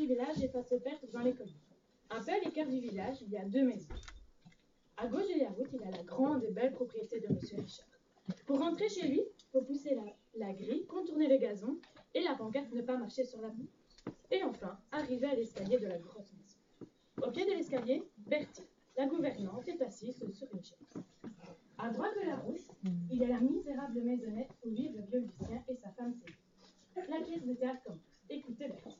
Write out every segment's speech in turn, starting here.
village et va se perdre dans les collines. Un peu à l'écart du village, il y a 2 maisons. À gauche de la route, il y a la grande et belle propriété de M. Richard. Pour rentrer chez lui, il faut pousser la grille, contourner le gazon et la pancarte ne pas marcher sur la route. Et enfin, arriver à l'escalier de la grosse maison. Au pied de l'escalier, Bertie, la gouvernante, est assise sur une chaise. À droite de la route, il y a la misérable maisonnette où vivent le vieux Lucien et sa femme Céline. La pièce de théâtre commence. Écoutez Bertie.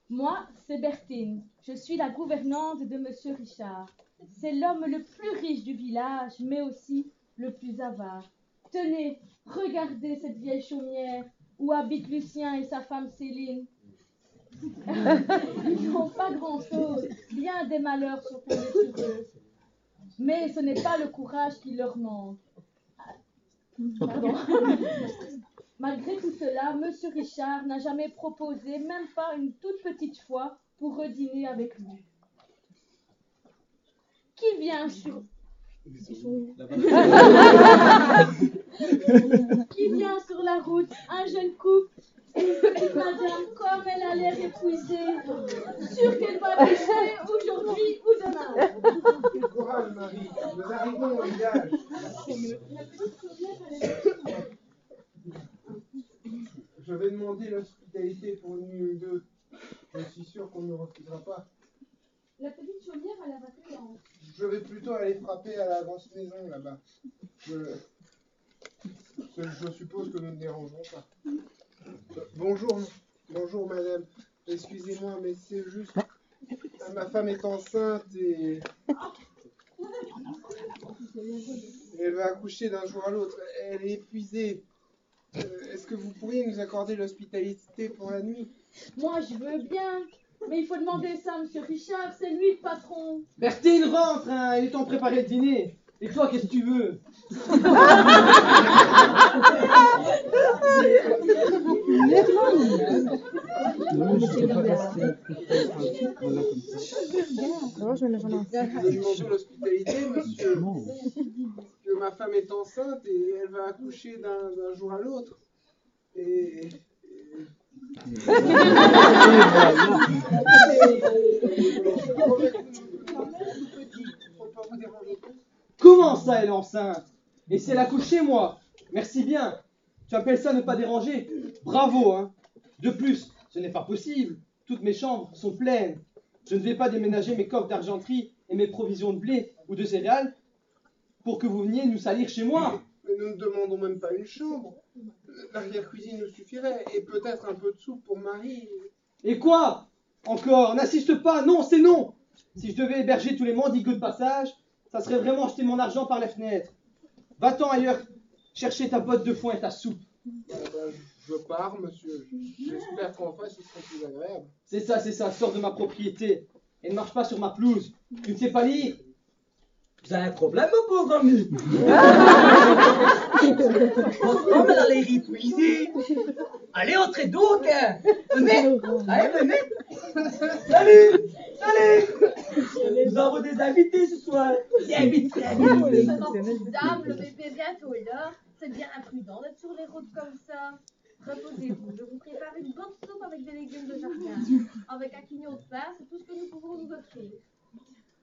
Moi, c'est Bertine. Je suis la gouvernante de Monsieur Richard. C'est l'homme le plus riche du village, mais aussi le plus avare. Tenez, regardez cette vieille chaumière où habitent Lucien et sa femme Céline. Ils n'ont pas grand-chose, bien des malheurs sont tombés sur eux. Mais ce n'est pas le courage qui leur manque. Pardon. Malgré tout cela, Monsieur Richard n'a jamais proposé, même pas une toute petite fois, pour redîner avec lui. Qui vient sur... Qui vient sur la route, un jeune couple, une petite madame, comme elle a l'air épuisée, sûre qu'elle va pêcher aujourd'hui ou demain. Courage, Marie, nous arrivons au village. Je vais demander l'hospitalité pour une nuit ou deux. Je suis sûr qu'on ne refusera pas. La petite chaumière a la vacance. Je vais plutôt aller frapper à la grosse maison là-bas. Je suppose que nous ne dérangerons pas. Bonjour madame. Excusez-moi, mais c'est juste... Ma femme est enceinte et elle va accoucher d'un jour à l'autre. Elle est épuisée. Est-ce que vous pourriez nous accorder l'hospitalité pour la nuit? Moi, je veux bien. Mais il faut demander ça à M. Richard, c'est lui le patron. Bertine, rentre, hein, il est temps de préparer le dîner. Et toi, qu'est-ce que tu veux? Demandons l'hospitalité, monsieur. Que ma femme est enceinte et elle va accoucher d'un jour à l'autre. Et... Comment ça, elle est enceinte? Et si elle accouche chez moi? Merci bien. Tu appelles ça ne pas déranger? Bravo, hein. De plus, ce n'est pas possible. Toutes mes chambres sont pleines. Je ne vais pas déménager mes coffres d'argenterie et mes provisions de blé ou de céréales pour que vous veniez nous salir chez moi. Mais nous ne demandons même pas une chambre. L'arrière-cuisine nous suffirait, et peut-être un peu de soupe pour Marie. Et quoi? Encore? N'insiste pas, non, c'est non. Si je devais héberger tous les mendicants de passage, ça serait vraiment jeter mon argent par les fenêtres. Va-t'en ailleurs chercher ta botte de foin et ta soupe. Je pars, monsieur. J'espère qu'enfin ce sera plus agréable. C'est ça, sors de ma propriété. Et ne marche pas sur ma pelouse. Tu ne sais pas lire? Vous avez un problème, mon pauvre ami? Franchement, elle a l'air épuisée. Allez, entrez donc. Venez, allez, venez. Salut. Nous avons des invités ce soir. Des invités. Dame, le bébé est bientôt là. C'est bien imprudent d'être sur les routes comme ça. Reposez-vous, je vous prépare une bonne soupe avec des légumes de jardin. Avec un quignon de pain, c'est tout ce que nous pouvons vous offrir.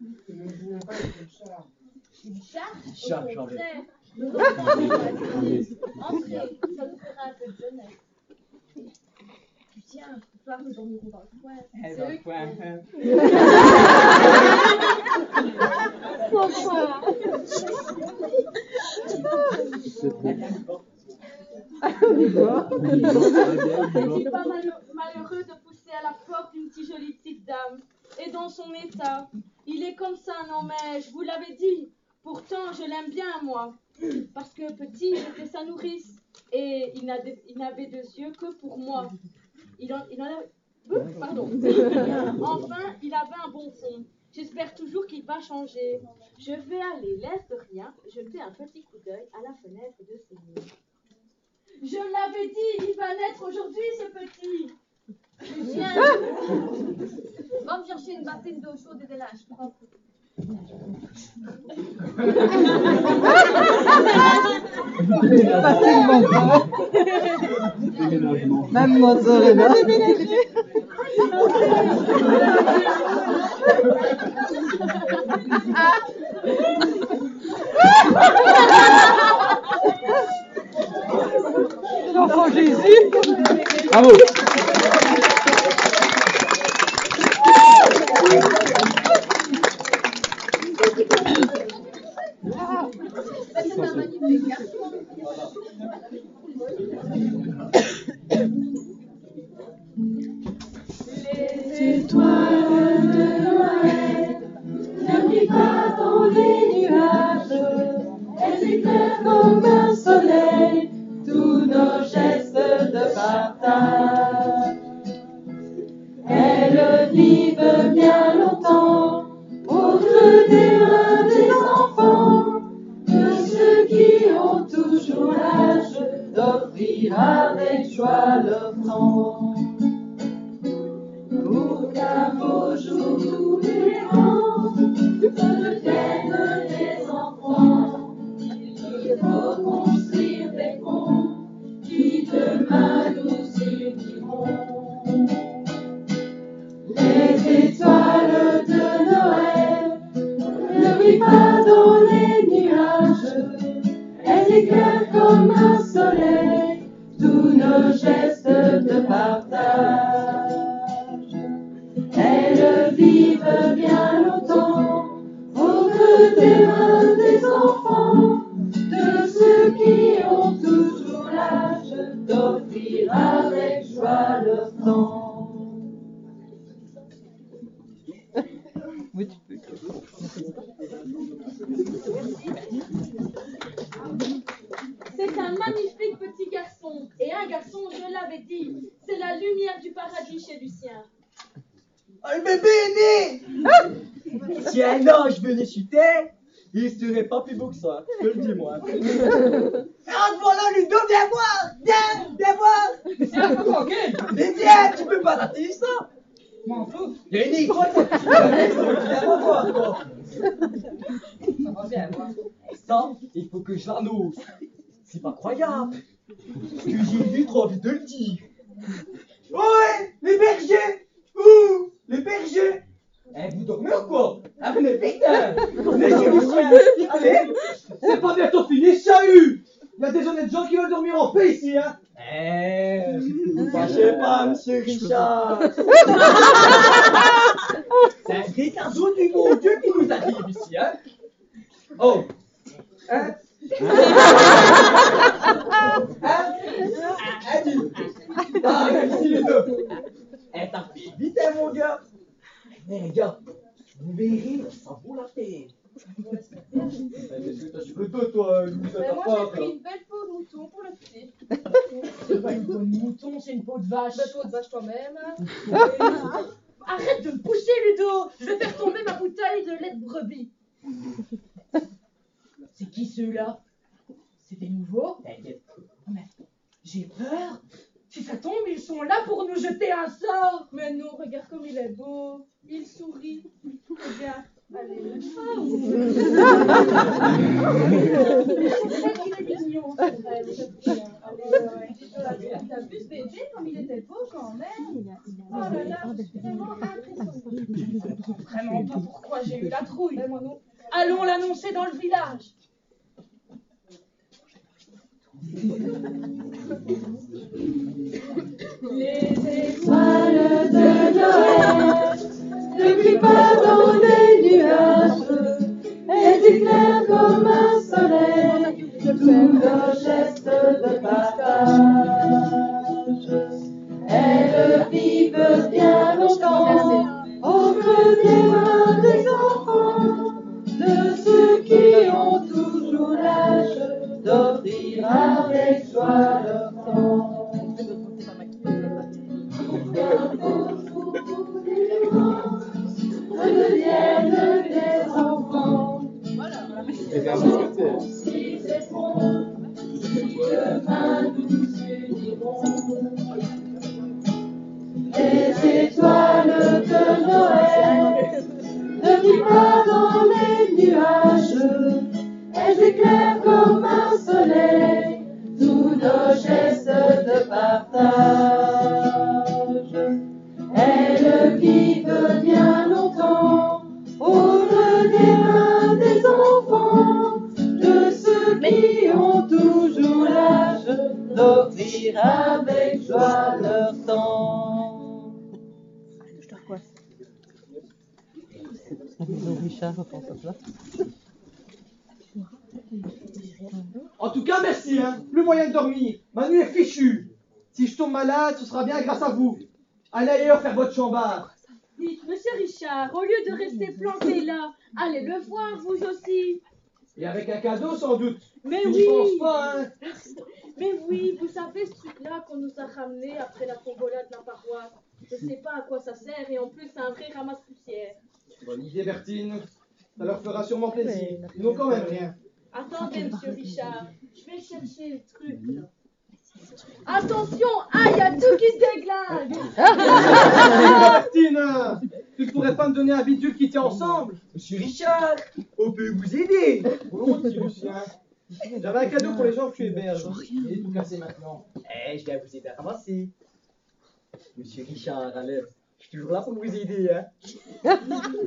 Nous ne voulons pas une charge. Une charge? Charge, Au j'en veux. contraire, nous offrons entrez, ça nous fera un peu de jeunesse. Tiens, ce soir nous dormirons dans le coin. Eh, dans le coin. N'est-il pas malheureux de pousser à la porte une si jolie petite dame? Et dans son état, il est comme ça, non mais je vous l'avais dit. Pourtant, je l'aime bien, moi. Parce que petit, j'étais sa nourrice. Et il n'avait de yeux que pour moi. Pardon. Enfin, il avait un bon fond. J'espère toujours qu'il va changer. Je vais aller, l'air de rien, jeter un petit coup d'œil à la fenêtre de ses murs. Je l'avais dit, il va naître aujourd'hui, ce petit. Viens. Va me chercher une bassine d'eau chaude et des linges propres. Même moi, ça aurait L'enfant Jésus. Bravo. C'est un magnifique garçon. Les étoiles de Noël ne brillent pas dans les nuages, elles éclairent comme un soleil tous nos gestes de partage. Elles vivent bien longtemps au creux des mains des enfants, de ceux qui ont toujours l'âge d'offrir avec joie leur temps. Pour qu'un beau jour tous les rangs deviennent des enfants, il faut construire des ponts qui demain nous uniront. Les étoiles de Noël ne brillent pas dans les nuages, elles éclairent comme un soleil tous nos gestes de partage. Elles vivent bien longtemps au creux des mains des enfants, de ceux qui ont toujours l'âge d'offrir avec joie leur temps. Oui, tu peux. C'est un magnifique petit garçon. Et un garçon, je l'avais dit, c'est la lumière du paradis chez Lucien. Oh, le bébé est né. Si un ange venait chuter, il serait pas plus beau que ça, je te le dis moi. Rentre voilà Ludo, viens voir. Viens voir. C'est un peu tranquille. Mais viens, tu peux pas rater ça. M'en fous. Lenny, toi, tu viens voir toi. Ça va bien, moi. Et ça, il faut que je l'annonce. C'est pas croyable. Que j'ai vu trop envie de le dire. Ouais, les bergers. Ouh, les bergers. Eh, vous dormez ou quoi? Ah, venez vite, hein. Venez chez Lucien. Allez. C'est pas bientôt fini, chahut. Il y a des honnêtes gens qui veulent dormir en paix ici, hein. Eh, vous fâchez pas, monsieur Richard. C'est un vrai cadeau du bon Dieu qui nous arrive ici, hein. Oh. Hein? Ah, ici les deux. Eh, t'as fait vite, hein, mon gars. Mais les gars, vous verrez, ça vaut la peine. Qu'est-ce que t'as sur le dos, toi, Louisa, Mais ta moi part, j'ai pris là? une belle peau de mouton pour le petit. C'est pas une peau de mouton, c'est une peau de vache. Belle peau de vache toi-même. Arrête de me pousser, Ludo. Je vais faire tomber ma bouteille de lait de brebis. C'est qui ceux-là? C'est des nouveaux? T'inquiète. Mais j'ai peur. Si ça tombe, ils sont là pour nous jeter un sort. Mais non, regarde comme il est beau. Il sourit. Regarde. Allez. C'est vrai qu'il est mignon. T'as vu ce bébé comme il était beau quand même. Oh là là, je suis vraiment impressionnée. Vraiment pas pourquoi j'ai eu la trouille. Mais moi non. Allons l'annoncer dans le village. Les étoiles de Noël ne brillent pas dans les nuages, elles éclairent comme un soleil tous nos gestes de partage. Elles vivent bien longtemps au creux des mains des enfants, de ceux qui ont toujours l'âge d'offrir avec joie leur temps. Deviennent des enfants. Si c'est bon, demain nous unirons. Les étoiles de Noël ne brillent pas dans les nuages, elles éclairent comme un soleil tous nos gestes de partage. Elles remplir avec joie leur temps. Richard reprend sa place. En tout cas, merci, hein. Plus moyen de dormir. Ma nuit est fichue. Si je tombe malade, ce sera bien grâce à vous. Allez ailleurs faire votre chambard. Dites, monsieur Richard, au lieu de rester planté là, allez le voir, vous aussi. Et avec un cadeau, sans doute. Mais Je oui. n'y pense pas, hein. Mais oui, vous savez ce truc-là qu'on nous a ramené après la tombola de la paroisse. Je sais pas à quoi ça sert et en plus c'est un vrai ramasse-poussière. Bonne idée, Bertine. Ça leur fera sûrement plaisir. Ils n'ont quand même rien. Attendez, monsieur Richard, je vais chercher le truc là. Attention, ah, il y a tout qui se déglingue. Bertine, tu ne pourrais pas me donner un bidule qui tient ensemble? Monsieur Richard, on peut vous aider. Volontiers, Lucien. J'avais un cadeau pour les gens que tu héberges. Il est tout cassé maintenant. Je viens vous aider à ramasser. Monsieur Richard, allez, je suis toujours là pour vous aider, hein.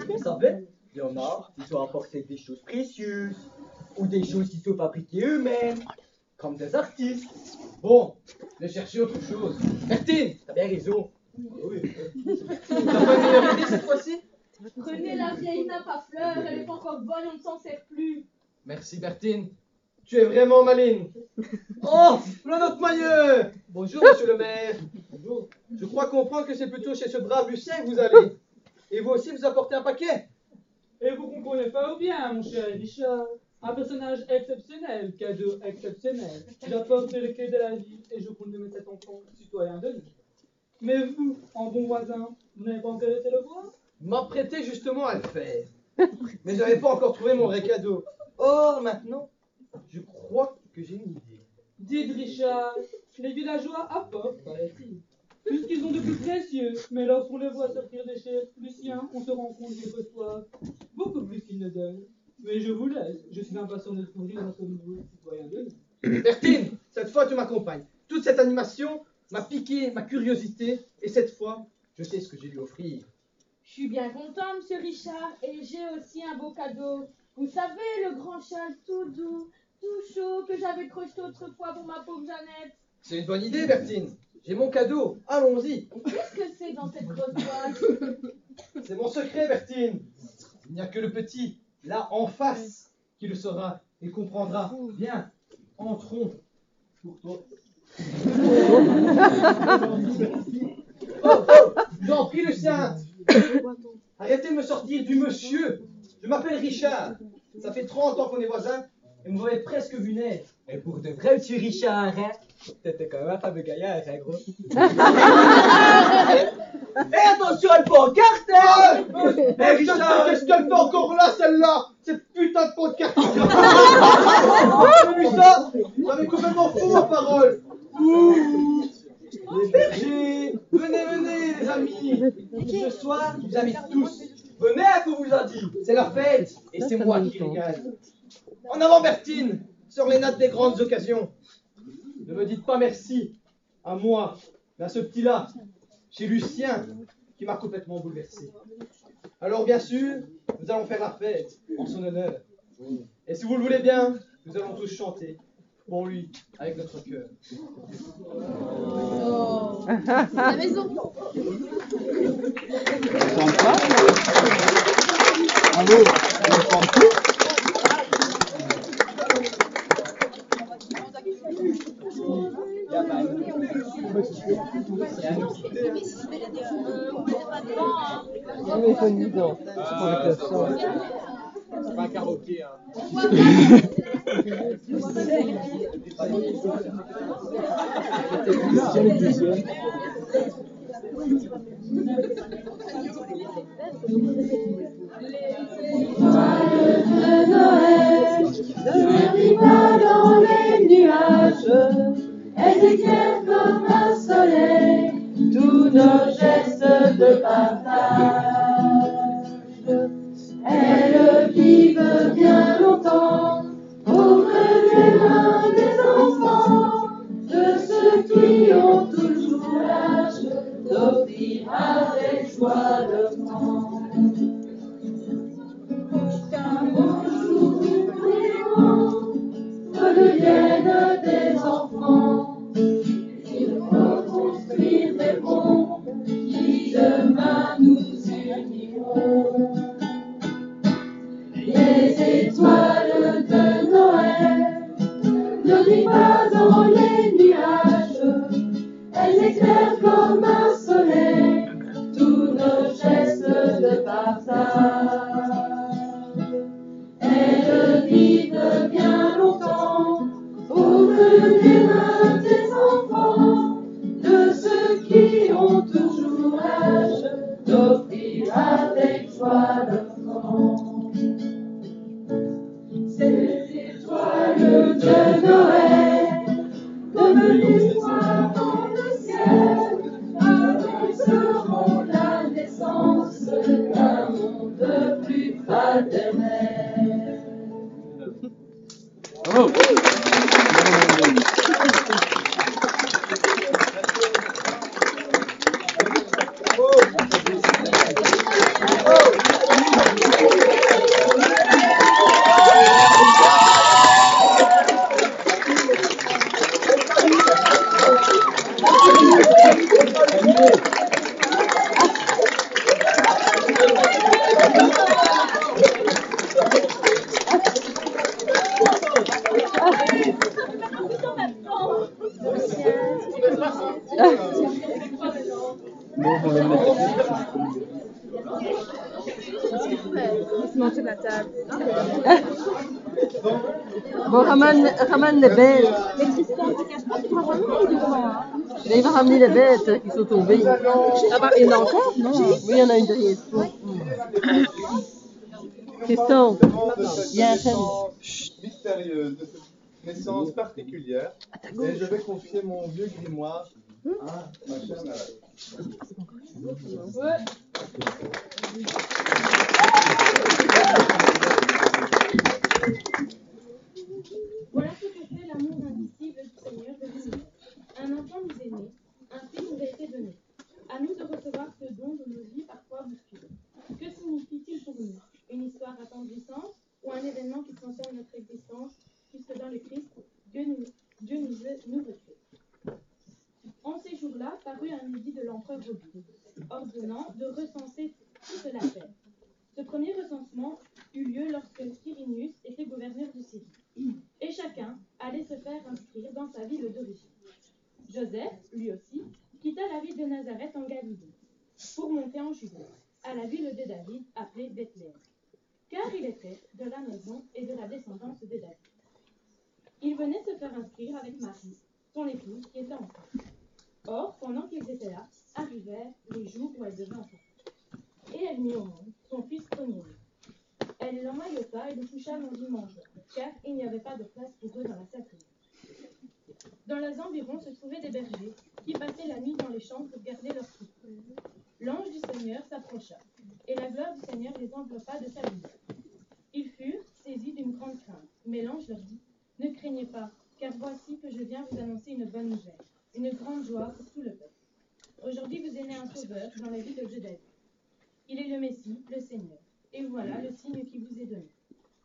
Vous savez, il y en a qui sont apportés des choses précieuses ou des choses qui sont fabriquées eux-mêmes, comme des artistes. Bon, je vais chercher autre chose. Bertine, T'as bien raison. oui. T'as pas une meilleure idée cette fois-ci? Prenez la vieille nappe à fleurs, elle est pas encore bonne, on ne s'en sert plus. Merci, Bertine. Tu es vraiment maligne. Oh, voilà notre maillot. Bonjour, monsieur le maire. Bonjour. Je crois comprendre que c'est plutôt chez ce brave Lucien que vous allez. Et vous aussi, vous apportez un paquet? Et vous comprenez fort bien, mon cher Richard. Un personnage exceptionnel, cadeau exceptionnel. J'apporte les clés de la vie et je compte de mes 7 enfants citoyens de l'île. Mais vous, en bon voisin, vous n'avez pas encore été le voir? M'apprêtais justement à le faire. Mais je n'avais pas encore trouvé mon vrai cadeau. Or, maintenant, je crois que j'ai une idée. Dites Richard, les villageois apportent, paraît-il, tout ce qu'ils ont de plus précieux. Mais lorsqu'on les voit sortir des chefs Lucien, on se rend compte qu'ils reçoivent beaucoup plus qu'ils ne donnent. Mais je vous laisse, je suis impatient de découvrir notre nouveau citoyen de l'île. Bertine, cette fois tu m'accompagnes. Toute cette animation m'a piqué ma curiosité et cette fois, je sais ce que j'ai lui offrir. Je suis bien content, monsieur Richard, et j'ai aussi un beau cadeau. Vous savez, le grand châle tout doux, tout chaud que j'avais crocheté autrefois pour ma pauvre Jeannette. C'est une bonne idée, Bertine. J'ai mon cadeau. Allons-y. Qu'est-ce que c'est dans cette grosse boîte? C'est mon secret, Bertine. Il n'y a que le petit, là en face, qui le saura et comprendra. Viens, entrons. Pour toi. J'en prie, Lucien. Arrêtez de me sortir du monsieur. Je m'appelle Richard. Ça fait 30 ans qu'on est voisins et vous m'avez presque vu naître. Et pour de vrai, monsieur Richard, hein, t'étais quand même un fameux gaillard, hein, gros. Et attention à le pancarte, hein. Eh, Richard, qu'est-ce qu'elle fait encore là, celle-là? Cette putain de pancarte. Vous avez vu ça? Vous avez complètement fou, ma parole. Les bergers, venez, les amis. Ce soir, je vous invite tous. Venez, à qu'on vous a dit. C'est la fête et c'est moi qui régale. En avant, Bertine, sur les nattes des grandes occasions. Ne me dites pas merci à moi, mais à ce petit-là, chez Lucien, qui m'a complètement bouleversé. Alors, bien sûr, nous allons faire la fête en son honneur. Et si vous le voulez bien, nous allons tous chanter pour lui avec notre cœur. La maison. C'est pas un karaoké, hein. De Noël ne brille pas dans les nuages, elle éclaire comme un soleil tous nos gestes de partage. Elles vivent bien longtemps auprès des mains des enfants, de ceux qui ont toujours l'âge d'offrir avec joie le temps. Qu'un bonjour très grand redevienne des enfants, Bon, ramène les bêtes. Mais Tristan, tu caches pas, tu vas ramener ou comment? Il va ramener les bêtes qui sont tombées. Ah bah, il y en a encore, non? Oui, il y en a une derrière toi. Tristan, il y a un thème mystérieuse de cette naissance particulière. Et je vais confier mon vieux grimoire à ma chère malade. Voilà ce que fait l'amour indicible du Seigneur de l'univers. Un enfant nous est né, un fils nous a été donné. À nous de recevoir ce don de nos vies parfois bousculées. Que signifie-t-il pour nous? Une histoire attendrissante ou un événement qui transforme notre existence, puisque dans le Christ, Dieu nous recrée. En ces jours-là, parut un édit de l'empereur Romain, ordonnant de recenser toute la terre. Ce premier recensement eut lieu lorsque Quirinius était gouverneur de Syrie, et chacun allait se faire inscrire dans sa ville d'origine. Joseph, lui aussi, quitta la ville de Nazareth en Galilée, pour monter en Judée, à la ville de David, appelée Bethléem, car il était de la maison et de la descendance de David. Il venait se faire inscrire avec Marie, son épouse, qui était enceinte. Or, pendant qu'ils étaient là, arrivèrent les jours où elle devait enfanter. Et elle mit au monde son fils premier-né. Elle l'emmaillota et le coucha dans une mangeoire, car il n'y avait pas de place pour eux dans la sacrée. Dans les environs se trouvaient des bergers qui passaient la nuit dans les champs pour garder leurs troupeaux. L'ange du Seigneur s'approcha, et la gloire du Seigneur les enveloppa de sa lumière. Ils furent saisis d'une grande crainte, mais l'ange leur dit : « Ne craignez pas, car voici que je viens vous annoncer une bonne nouvelle, une grande joie pour tout le peuple. Aujourd'hui vous est né un sauveur dans la ville de David. Il est le Messie, le Seigneur. Et voilà le signe qui vous est donné.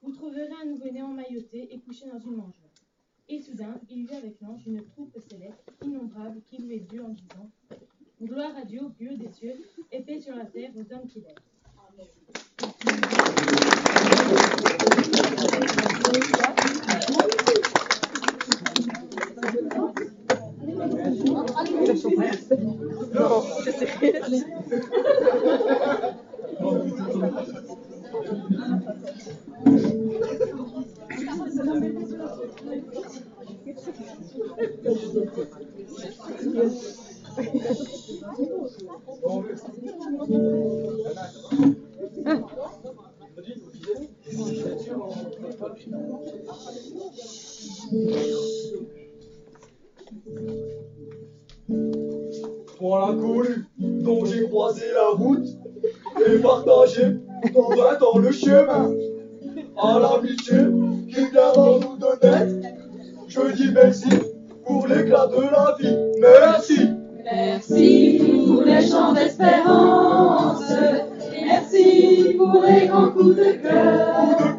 Vous trouverez un nouveau-né emmailloté et couché dans une mangeoire. » Et soudain, il vit avec l'ange une troupe céleste, innombrable, qui louait Dieu en disant : « Gloire à Dieu au plus haut des cieux, et paix sur la terre aux hommes qu'il aime. » Non, je sais. Toi l'inconnu dont j'ai croisé la route et partagé dans 20 ans le chemin, à l'amitié qui vient dans nous de naître, je dis merci pour l'éclat de la vie. Merci. Merci pour les chants d'espérance. Merci pour les grands coups de cœur.